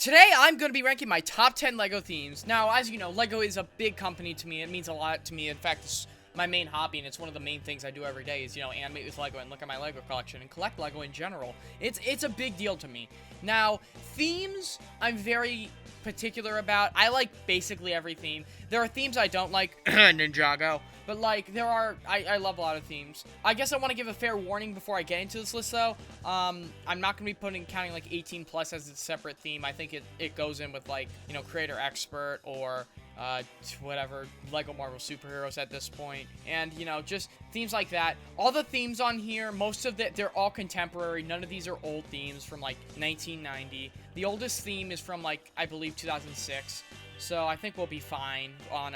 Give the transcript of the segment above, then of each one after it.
Today, I'm going to be ranking my top 10 LEGO themes. Now, as you know, LEGO is a big company to me. It means a lot to me. In fact, it's my main hobby, and it's one of the main things I do every day is, animate with LEGO and look at my LEGO collection and collect LEGO in general. It's a big deal to me. Now, themes, I'm very particular about. I like basically every theme. There are themes I don't like, Ninjago, but I love a lot of themes. I guess I want to give a fair warning before I get into this list, though. I'm not going to be counting like 18 plus as a separate theme. I think it goes in with creator expert or whatever, LEGO Marvel Superheroes at this point, and just themes like that. All the themes on here, most of they're all contemporary. None of these are old themes from 1990. The oldest theme is from I believe 2006, so I think we'll be fine on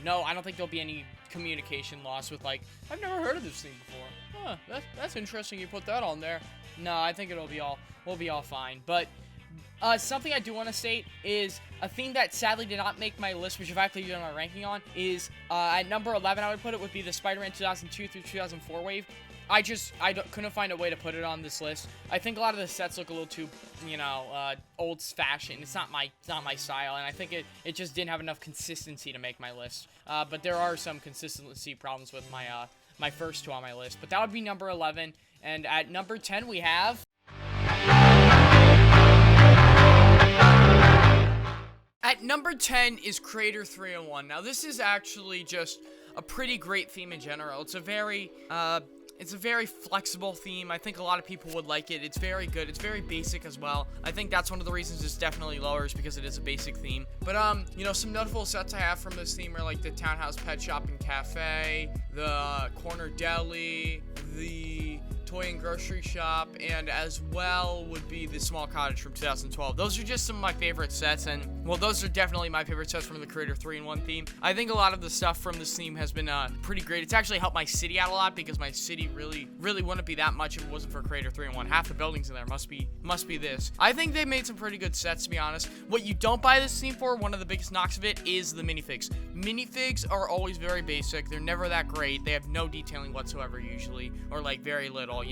no, I don't think there'll be any communication loss with I've never heard of this theme before. That's interesting you put that on there. No, I think we'll be all fine. But something I do want to state is a theme that sadly did not make my list, which I've actually done my ranking on, is at number 11, I would put it, would be the Spider-Man 2002 through 2004 wave. I couldn't find a way to put it on this list. I think a lot of the sets look a little too, old-fashioned. It's not my style, and I think it just didn't have enough consistency to make my list. But there are some consistency problems with my first two on my list. But that would be number 11, and at number 10 we have... At number 10 is Creator 3-in-1. Now, this is actually just a pretty great theme in general. It's a very flexible theme. I think a lot of people would like it. It's very good. It's very basic as well. I think that's one of the reasons it's definitely lower is because it is a basic theme. But, some notable sets I have from this theme are the Townhouse Pet Shop and Cafe, the Corner Deli, the Toy and Grocery Shop, and as well would be the Small Cottage from 2012. Those are just some of my favorite sets, and, well, those are definitely my favorite sets from the Creator 3-in-1 theme. I think a lot of the stuff from this theme has been pretty great. It's actually helped my city out a lot because my city really wouldn't be that much if it wasn't for Creator 3-in-1. Half the buildings in there must be this. I think they made some pretty good sets, to be honest. What you don't buy this theme for, one of the biggest knocks of it, is the minifigs. Minifigs are always very basic. They're never that great. They have no detailing whatsoever usually, or very little,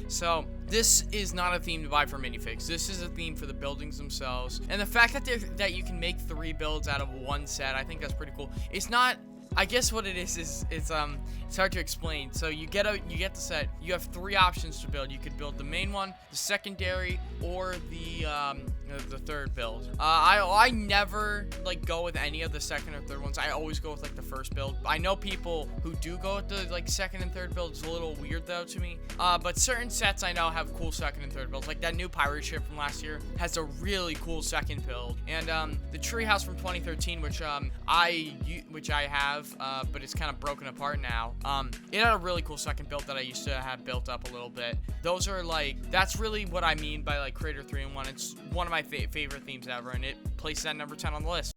So this is not a theme to buy for minifigs. This is a theme for the buildings themselves. And the fact that you can make 3 builds out of one set, I think that's pretty cool. It's not... I guess what it is it's hard to explain. So you get the set. You have 3 options to build. You could build the main one, the secondary, or the third build. I never go with any of the second or third ones. I always go with the first build. I know people who do go with the second and third build. It's a little weird though to me. But certain sets I know have cool second and third builds. Like that new pirate ship from last year has a really cool second build. And the treehouse from 2013, which I have. But it's kind of broken apart now. It had a really cool second build that I used to have built up a little bit. Those are that's really what I mean by Creator 3-in-1. It's one of my favorite themes ever, and it places at number 10 on the list.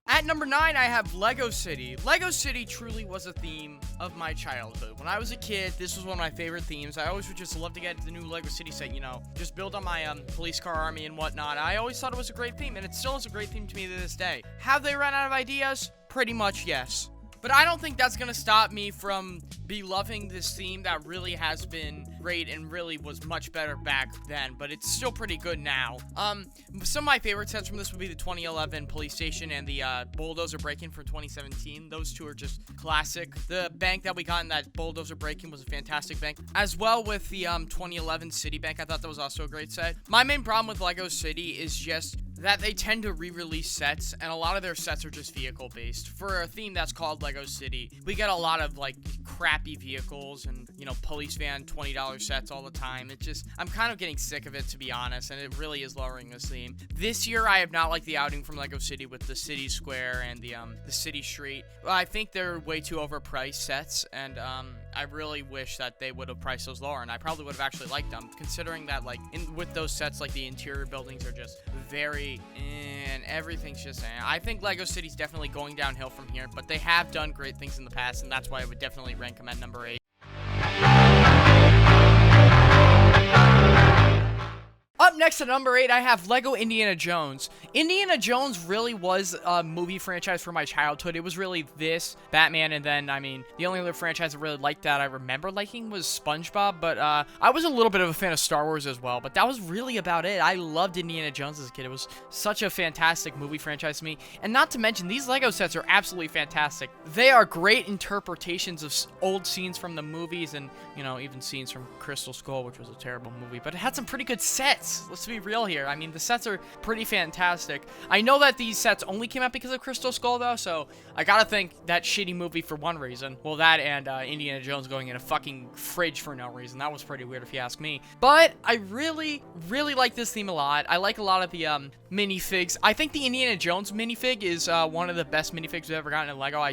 At number 9, I have Lego City. Lego City truly was a theme of my childhood. When I was a kid, this was one of my favorite themes. I always would just love to get the new Lego City set, just build on my police car army and whatnot. I always thought it was a great theme, and it still is a great theme to me to this day. Have they run out of ideas? Pretty much, yes. But I don't think that's going to stop me from loving this theme that really has been great and really was much better back then, but it's still pretty good now. Some of my favorite sets from this would be the 2011 police station and the bulldozer break-in from 2017. Those two are just classic. The bank that we got in that bulldozer break-in was a fantastic bank, as well with the 2011 City Bank. I thought that was also a great set. My main problem with Lego City is just that they tend to re-release sets, and a lot of their sets are just vehicle-based. For a theme that's called Lego City, we get a lot of, crappy vehicles and, police van $20 sets all the time. I'm kind of getting sick of it, to be honest, and it really is lowering this theme. This year, I have not liked the outing from Lego City with the City Square and the City Street. I think they're way too overpriced sets, and, I really wish that they would have priced those lower, and I probably would have actually liked them, considering that, with those sets, the interior buildings are just very, and everything's just, I think Lego City's definitely going downhill from here, but they have done great things in the past, and that's why I would definitely rank them at number 8. Up next next at number 8, I have Lego Indiana Jones. Indiana Jones really was a movie franchise for my childhood. It was really this, Batman, and then, I mean, the only other franchise I really liked that I remember liking was Spongebob, but I was a little bit of a fan of Star Wars as well, but that was really about it. I loved Indiana Jones as a kid. It was such a fantastic movie franchise to me, and not to mention, these Lego sets are absolutely fantastic. They are great interpretations of old scenes from the movies, and, you know, even scenes from Crystal Skull, which was a terrible movie, but it had some pretty good sets. Let's be real here. I mean, the sets are pretty fantastic. I know that these sets only came out because of Crystal Skull, though, so I gotta think that shitty movie for one reason. Well, that and Indiana Jones going in a fucking fridge for no reason. That was pretty weird if you ask me. But I really, really like this theme a lot. I like a lot of the minifigs. I think the Indiana Jones minifig is one of the best minifigs we've ever gotten in Lego.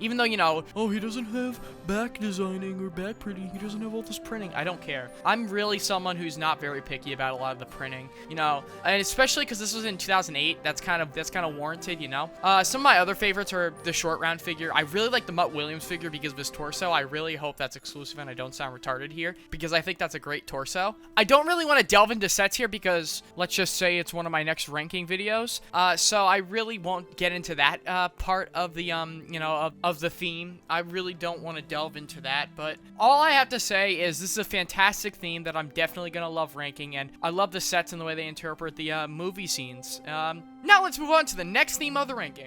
Even though, you know, oh, he doesn't have back designing or back printing, he doesn't have all this printing. I don't care. I'm really someone who's not very picky about a lot of the printing, you know, and especially because this was in 2008. That's kind of warranted, you know. Some of my other favorites are the short round figure. I really like the Mutt Williams figure because of his torso. I really hope that's exclusive and I don't sound retarded here because I think that's a great torso. I don't really want to delve into sets here because let's just say it's one of my next ranking videos. So I really won't get into that part of the you know, of the theme. I really don't want to delve into that, but all I have to say is this is a fantastic theme that I'm definitely gonna love ranking, and I love the sets and the way they interpret the movie scenes. Now let's move on to the next theme of the ranking.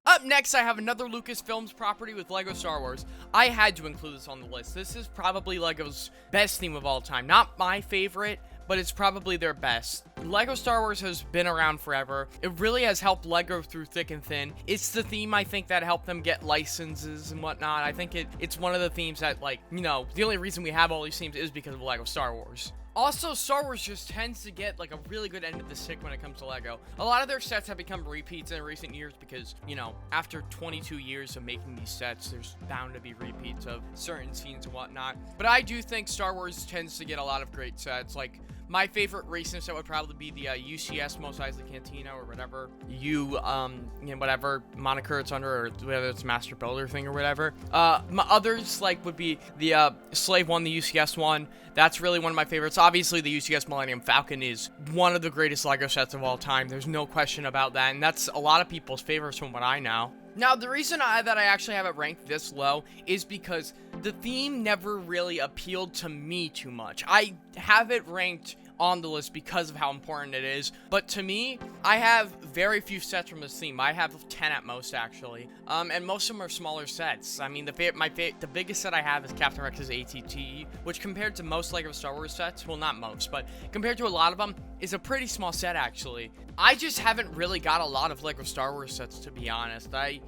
Up next, I have another Lucasfilms property with Lego Star Wars. I had to include this on the list. This is probably Lego's best theme of all time. Not my favorite, but it's probably their best. Lego Star Wars has been around forever. It really has helped Lego through thick and thin. It's the theme, I think, that helped them get licenses and whatnot. I think it's one of the themes that, like, you know, the only reason we have all these themes is because of Lego Star Wars. Also, Star Wars just tends to get, like, a really good end of the stick when it comes to Lego. A lot of their sets have become repeats in recent years because, you know, after 22 years of making these sets, there's bound to be repeats of certain scenes and whatnot. But I do think Star Wars tends to get a lot of great sets. Like, my favorite racing set would probably be the UCS Mos Eisley Cantina or whatever you know, whatever moniker it's under, or whether it's Master Builder thing or whatever. My others, like, would be the Slave one, the UCS one. That's really one of my favorites. Obviously, the UCS Millennium Falcon is one of the greatest Lego sets of all time. There's no question about that, and that's a lot of people's favorites from what I know. Now, the reason that I actually have it ranked this low is because the theme never really appealed to me too much. I have it ranked on the list because of how important it is, but to me, I have very few sets from this theme. I have 10 at most, actually, and most of them are smaller sets. I mean, the biggest set I have is Captain Rex's ATT, which compared to most Lego Star Wars sets, well, not most, but compared to a lot of them, is a pretty small set, actually. I just haven't really got a lot of Lego Star Wars sets, to be honest. I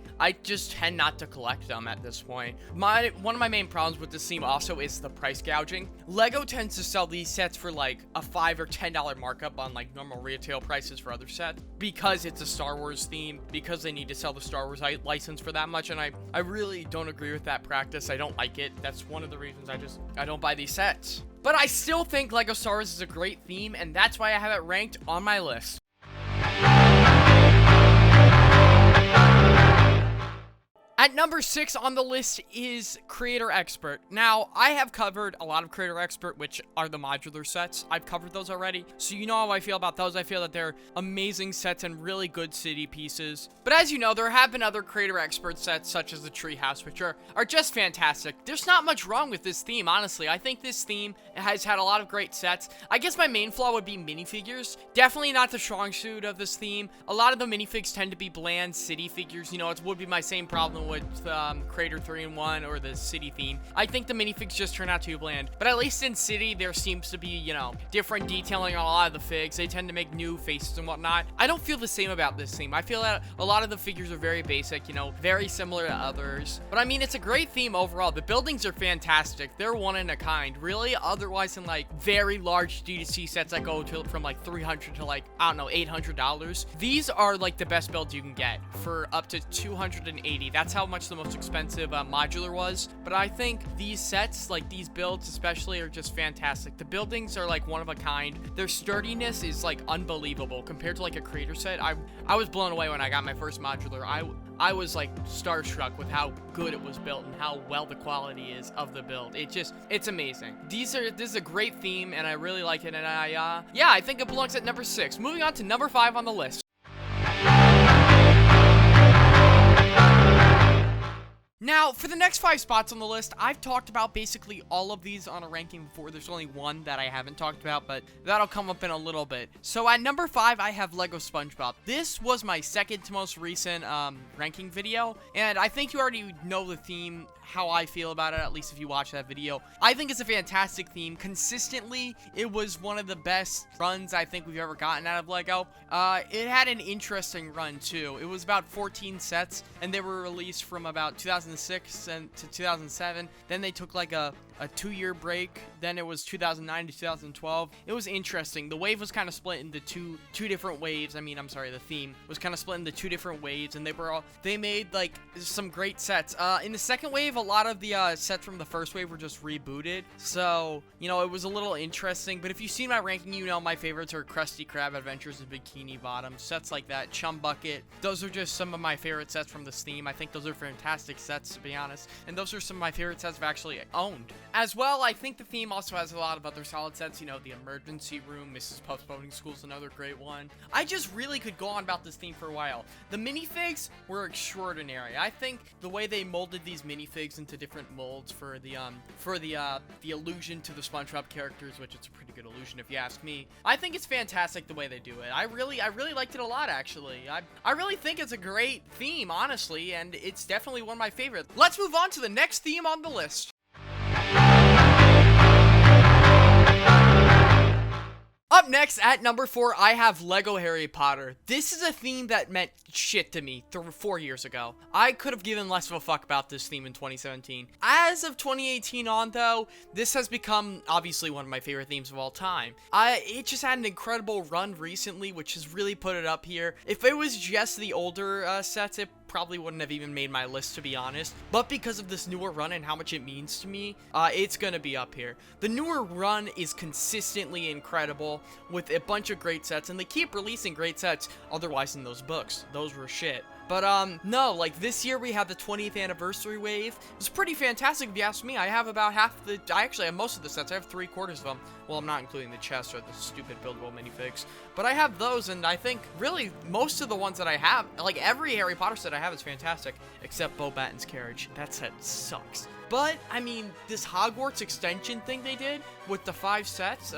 just tend not to collect them at this point. One of my main problems with this theme also is the price gouging. Lego tends to sell these sets for like a $5 or $10 markup on like normal retail prices for other sets because it's a Star Wars theme, because they need to sell the Star Wars license for that much, and I really don't agree with that practice. I don't like it. That's one of the reasons I don't buy these sets. But I still think Lego Star Wars is a great theme, and that's why I have it ranked on my list. At number 6 on the list is Creator Expert. Now, I have covered a lot of Creator Expert, which are the modular sets. I've covered those already, so you know how I feel about those. I feel that they're amazing sets and really good city pieces. But as you know, there have been other Creator Expert sets, such as the Treehouse, which are just fantastic. There's not much wrong with this theme, honestly. I think this theme has had a lot of great sets. I guess my main flaw would be minifigures. Definitely not the strong suit of this theme. A lot of the minifigs tend to be bland city figures. You know, it would be my same problem with Creator 3-in-1 or the city theme. I think the minifigs just turn out too bland, but at least in city there seems to be, you know, different detailing on a lot of the figs. They tend to make new faces and whatnot. I don't feel the same about this theme. I feel that a lot of the figures are very basic, you know, very similar to others, but I mean, it's a great theme overall. The buildings are fantastic. They're one in a kind, really. Otherwise, in like very large D2C sets that go to from like $300 to like, I don't know, $800, these are like the best builds you can get for up to $280. That's how much the most expensive modular was. But I think these sets, like these builds especially, are just fantastic. The buildings are like one of a kind. Their sturdiness is like unbelievable compared to like a Creator set. I was blown away when I got my first modular. I was like starstruck with how good it was built and how well the quality is of the build. It's amazing. This is a great theme, and I really like it, and I think it belongs at number 6. Moving on to number 5 on the list. Now, for the next 5 spots on the list, I've talked about basically all of these on a ranking before. There's only one that I haven't talked about, but that'll come up in a little bit. So at number 5, I have Lego Spongebob. This was my second to most recent ranking video, and I think you already know the theme, how I feel about it, at least if you watch that video. I think it's a fantastic theme. Consistently, it was one of the best runs I think we've ever gotten out of Lego. It had an interesting run, too. It was about 14 sets, and they were released from about 2006 to 2007. Then they took like a 2-year break. Then it was 2009 to 2012. It was interesting. The wave was kind of split into two different waves. The theme was kind of split into 2 different waves, and they made like some great sets. In the second wave, a lot of the sets from the first wave were just rebooted. So, you know, it was a little interesting. But if you've seen my ranking, you know my favorites are Krusty Krab Adventures in Bikini Bottom, sets like that, Chum Bucket. Those are just some of my favorite sets from this theme. I think those are fantastic sets, to be honest. And those are some of my favorite sets I've actually owned. As well, I think the theme also has a lot of other solid sets. You know, the Emergency Room, Mrs. Puff's Boating School is another great one. I just really could go on about this theme for a while. The minifigs were extraordinary. I think the way they molded these minifigs into different molds for the allusion to the SpongeBob characters, which it's a pretty good illusion if you ask me. I think it's fantastic the way they do it. I really liked it a lot, actually. I really think it's a great theme, honestly, and it's definitely one of my favorites. Let's move on to the next theme on the list. Up next, at number 4, I have Lego Harry Potter. This is a theme that meant shit to me 4 years ago. I could have given less of a fuck about this theme in 2017. As of 2018 on, though, this has become, obviously, one of my favorite themes of all time. It just had an incredible run recently, which has really put it up here. If it was just the older sets, it probably wouldn't have even made my list, to be honest. But because of this newer run and how much it means to me, it's gonna be up here. The newer run is consistently incredible with a bunch of great sets, and they keep releasing great sets otherwise than those books. Those were shit. But, no, like, this year we have the 20th anniversary wave. It's pretty fantastic if you ask me. I have about I actually have most of the sets. I have 3/4 of them. Well, I'm not including the chest or the stupid buildable minifigs. But I have those, and I think, really, most of the ones that I have, like, every Harry Potter set I have is fantastic, except Bo Batten's carriage. That set sucks. But, I mean, this Hogwarts extension thing they did with the 5 sets,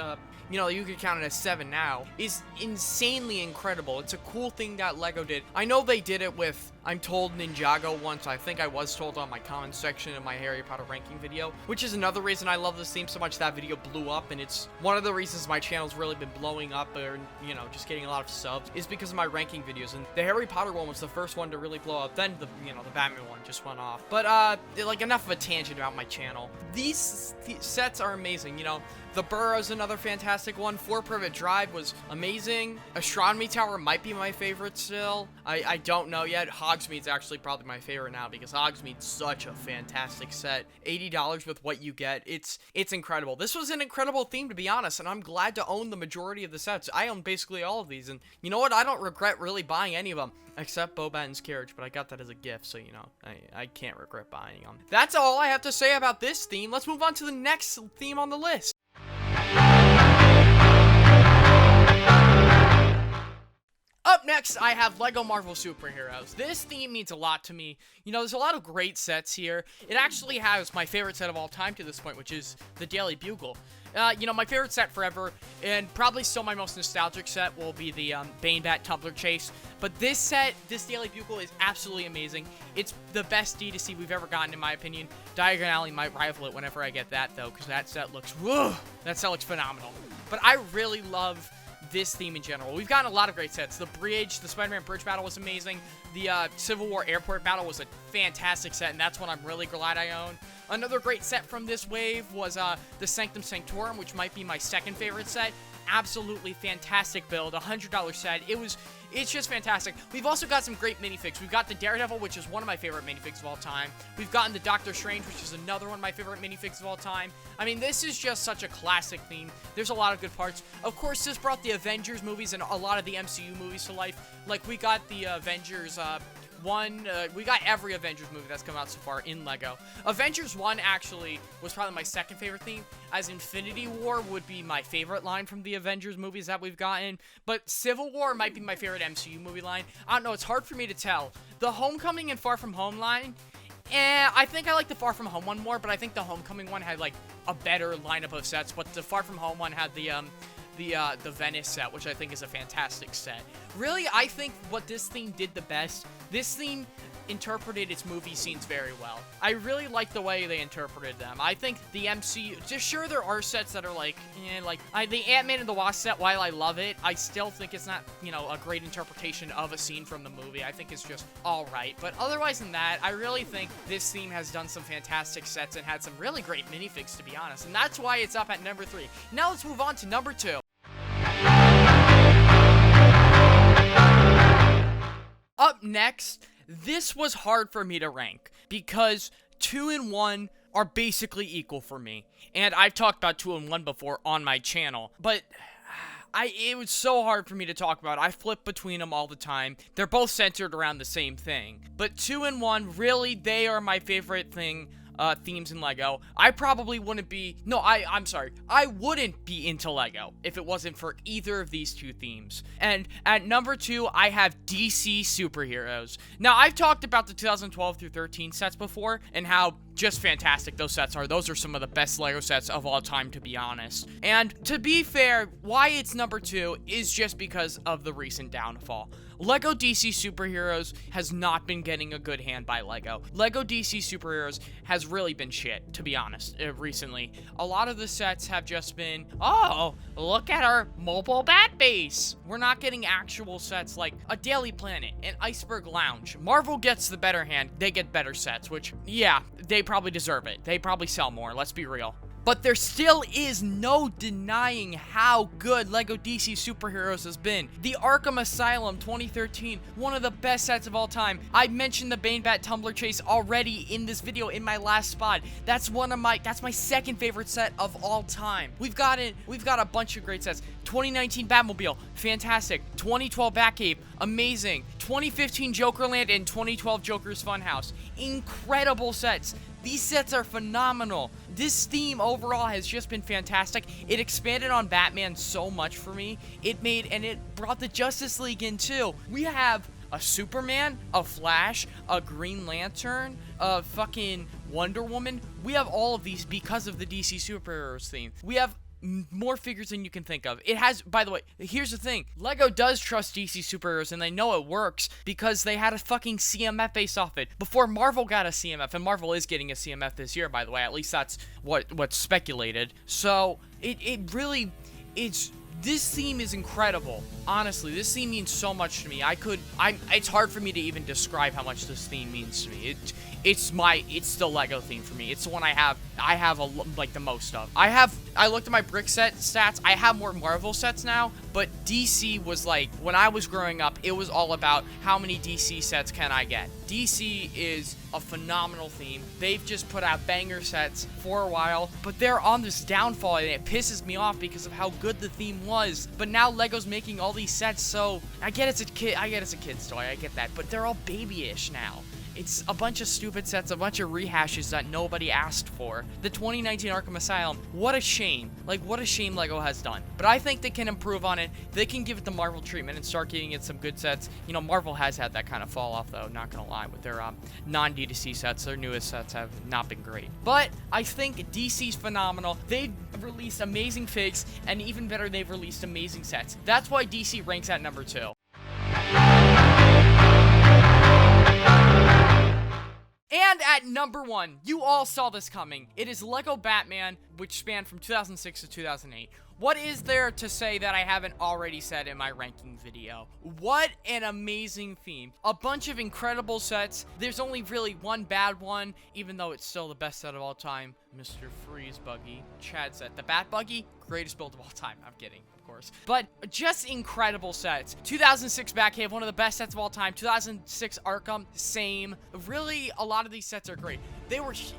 you know, you could count it as 7 now, is insanely incredible. It's a cool thing that Lego did. I know they did it with, I'm told, Ninjago once. I think I was told on my comments section of my Harry Potter ranking video, which is another reason I love this theme so much. That video blew up, and it's one of the reasons my channel's really been blowing up, or, you know, just getting a lot of subs, is because of my ranking videos. And the Harry Potter one was the first one to really blow up. Then the Batman one just went off. But, like, enough of a tangent about my channel. These sets are amazing, you know. The Burrow's another fantastic one. 4 Privet Drive was amazing. Astronomy Tower might be my favorite still. I don't know yet. Hogsmeade's actually probably my favorite now because Hogsmeade's such a fantastic set. $80 with what you get. It's incredible. This was an incredible theme, to be honest, and I'm glad to own the majority of the sets. I own basically all of these, and you know what? I don't regret really buying any of them, except Bo Batten's carriage, but I got that as a gift, so, you know, I can't regret buying them. That's all I have to say about this theme. Let's move on to the next theme on the list. Up next, I have Lego Marvel Superheroes. This theme means a lot to me. You know, there's a lot of great sets here. It actually has my favorite set of all time to this point, which is the Daily Bugle. You know, my favorite set forever, and probably still my most nostalgic set, will be the Banebat Tumbler Chase. But this set, this Daily Bugle, is absolutely amazing. It's the best D2C we've ever gotten, in my opinion. Diagon Alley might rival it whenever I get that, though, because that set looks, whoa, that set looks phenomenal. But I really love this theme in general. We've gotten a lot of great sets. The bridge, the Spider-Man bridge battle was amazing. The Civil War airport battle was a fantastic set, and that's one I'm really glad I own. Another great set from this wave was the Sanctum Sanctorum, which might be my second favorite set. Absolutely fantastic build, $100 set. It's just fantastic. We've also got some great minifigs. We've got the Daredevil, which is one of my favorite minifigs of all time. We've gotten the Doctor Strange, which is another one of my favorite minifigs of all time. I mean, this is just such a classic theme. There's a lot of good parts. Of course, this brought the Avengers movies and a lot of the MCU movies to life. Like, we got the Avengers We got every Avengers movie that's come out so far in Lego. Avengers 1 actually was probably my second favorite theme, as Infinity War would be my favorite line from the Avengers movies that we've gotten, but Civil War might be my favorite MCU movie line. I don't know, it's hard for me to tell. The Homecoming and Far From Home line, I think I like the Far From Home one more, but I think the Homecoming one had, like, a better lineup of sets, but the Far From Home one had the Venice set, which I think is a fantastic set. Really, I think what this theme did the best, this theme interpreted its movie scenes very well. I really like the way they interpreted them. I think the MCU, just sure there are sets that are like, the Ant-Man and the Wasp set, while I love it, I still think it's not, you know, a great interpretation of a scene from the movie. I think it's just alright. But otherwise than that, I really think this theme has done some fantastic sets and had some really great minifigs, to be honest. And that's why it's up at number 3. Now let's move on to number 2. Up next, this was hard for me to rank because 2 and 1 are basically equal for me. And I've talked about 2 and 1 before on my channel, but it was so hard for me to talk about. I flip between them all the time. They're both centered around the same thing. But 2 and 1, really, they are my favorite themes in Lego. I probably wouldn't be, I'm sorry, I wouldn't be into Lego if it wasn't for either of these two themes. And at number 2, I have DC superheroes. Now, I've talked about the 2012 through 13 sets before, and how just fantastic those sets are. Those are some of the best Lego sets of all time, to be honest. And to be fair, why it's number 2 is just because of the recent downfall. Lego DC Superheroes has not been getting a good hand by Lego. Lego DC Superheroes has really been shit, to be honest, recently. A lot of the sets have just been, oh, look at our mobile bat base. We're not getting actual sets like a Daily Planet, an Iceberg Lounge. Marvel gets the better hand. They get better sets, which, yeah, they probably deserve it. They probably sell more, let's be real. But there still is no denying how good Lego DC Superheroes has been. The Arkham Asylum 2013, one of the best sets of all time. I mentioned the Banebat Tumbler Chase already in this video in my last spot. That's my second favorite set of all time. We've got a bunch of great sets. 2019 Batmobile, fantastic. 2012 Batcave, amazing. 2015 Jokerland and 2012 Joker's Funhouse, incredible sets. These sets are phenomenal. This theme overall has just been fantastic. It expanded on Batman so much for me. It brought the Justice League in too. We have a Superman, a Flash, a Green Lantern, a fucking Wonder Woman. We have all of these because of the DC Superheroes theme. We have more figures than you can think of. It has, by the way, here's the thing. Lego does trust DC Superheroes, and they know it works because they had a fucking CMF based off it before Marvel got a CMF, and Marvel is getting a CMF this year, by the way. At least that's what's speculated. So this theme is incredible. Honestly, this theme means so much to me. It's hard for me to even describe how much this theme means to me. It's the Lego theme for me. It's the one I have the most of. I looked at my brick set stats. I have more Marvel sets now, but DC was like, when I was growing up, it was all about how many DC sets can I get. DC is a phenomenal theme. They've just put out banger sets for a while, but they're on this downfall, and it pisses me off because of how good the theme was. But now Lego's making all these sets, so I get it's a kid's toy, I get that, but they're all babyish now. It's a bunch of stupid sets, a bunch of rehashes that nobody asked for. The 2019 Arkham Asylum, what a shame. Like, what a shame Lego has done. But I think they can improve on it. They can give it the Marvel treatment and start getting it some good sets. You know, Marvel has had that kind of fall off, though, not gonna lie, with their non-D2C sets. Their newest sets have not been great. But I think DC's phenomenal. They've released amazing figs, and even better, they've released amazing sets. That's why DC ranks at number 2. And at number 1, you all saw this coming. It is Lego Batman, which spanned from 2006 to 2008. What is there to say that I haven't already said in my ranking video? What an amazing theme. A bunch of incredible sets. There's only really one bad one, even though it's still the best set of all time. Mr. Freeze Buggy. Chad set. The Bat Buggy? greatest build of all time. I'm kidding, of course. But just incredible sets. 2006 Batcave, one of the best sets of all time. 2006 Arkham, same. Really, a lot of these sets are great. They were just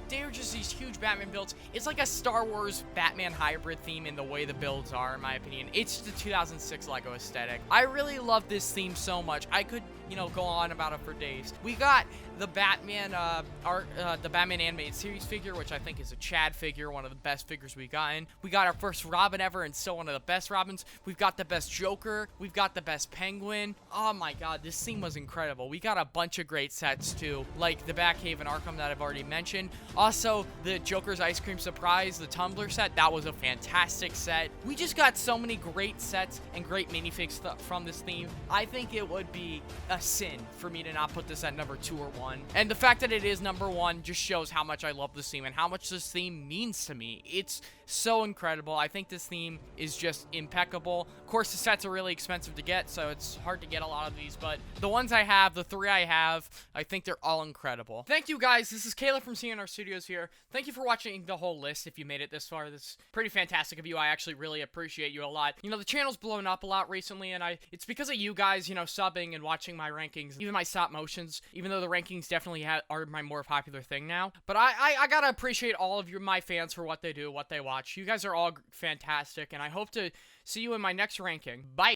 these huge Batman builds. It's like a Star Wars Batman hybrid theme in the way the builds are, in my opinion. It's the 2006 Lego aesthetic. I really love this theme so much. I could, you know, go on about it for days. We got the Batman, the Batman animated series figure, which I think is a Chad figure, one of the best figures we've gotten. We got our first Robin ever, and still one of the best Robins. We've got the best Joker. We've got the best Penguin. Oh my God, this theme was incredible. We got a bunch of great sets too, like the Batcave and Arkham that I've already mentioned. Also, the Joker's Ice Cream Surprise, the Tumbler set, that was a fantastic set. We just got so many great sets and great minifigs from this theme. I think it would be a sin for me to not put this at number 2 or 1. And the fact that it is number 1 just shows how much I love this theme and how much this theme means to me. It's so incredible. I think this theme is just impeccable. Of course, the sets are really expensive to get, so it's hard to get a lot of these, but the ones I have, the 3 I have, I think they're all incredible. Thank you guys. This is Caleb from CNR Studios here. Thank you for watching the whole list. If you made it this far, this is pretty fantastic of you. I actually really appreciate you a lot. You know, the channel's blown up a lot recently, and it's because of you guys, you know, subbing and watching my rankings, even my stop motions, even though the rankings definitely are my more popular thing now. But I gotta appreciate all of my fans for what they do, what they watch. You guys are all fantastic, and I hope to see you in my next ranking. Bye!